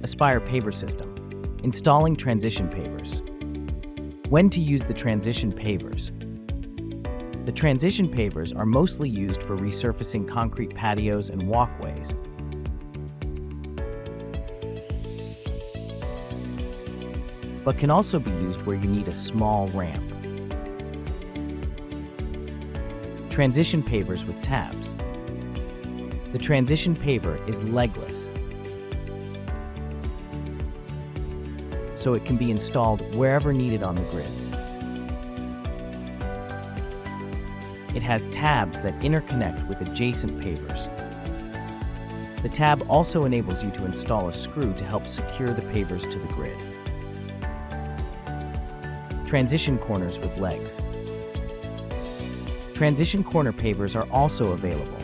Aspire Paver System. Installing transition pavers. When to use the transition pavers. The transition pavers are mostly used for resurfacing concrete patios and walkways. But can also be used where you need a small ramp. Transition pavers with tabs. The transition paver is legless, so it can be installed wherever needed on the grids. It has tabs that interconnect with adjacent pavers. The tab also enables you to install a screw to help secure the pavers to the grid. Transition corners with legs. Transition corner pavers are also available.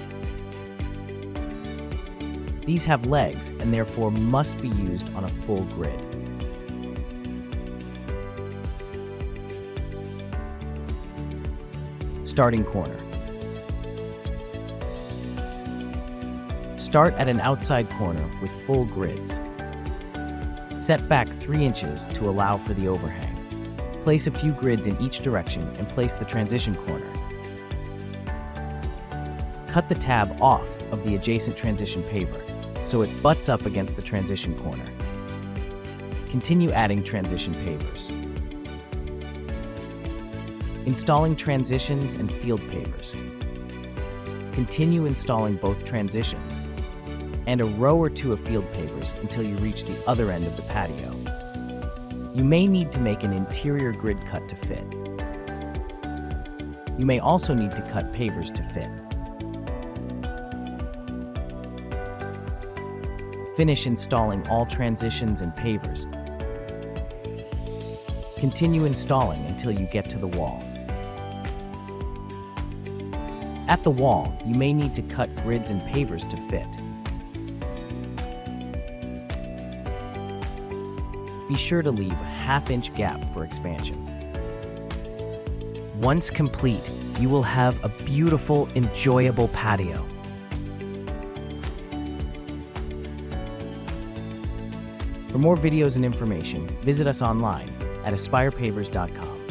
These have legs and therefore must be used on a full grid. Starting corner. Start at an outside corner with full grids. Set back 3 inches to allow for the overhang. Place a few grids in each direction and place the transition corner. Cut the tab off of the adjacent transition paver so it butts up against the transition corner. Continue adding transition pavers. Installing transitions and field pavers. Continue installing both transitions and a row or two of field pavers until you reach the other end of the patio. You may need to make an interior grid cut to fit. You may also need to cut pavers to fit. Finish installing all transitions and pavers. Continue installing until you get to the wall. At the wall, you may need to cut grids and pavers to fit. Be sure to leave a half-inch gap for expansion. Once complete, you will have a beautiful, enjoyable patio. For more videos and information, visit us online at aspirepavers.com.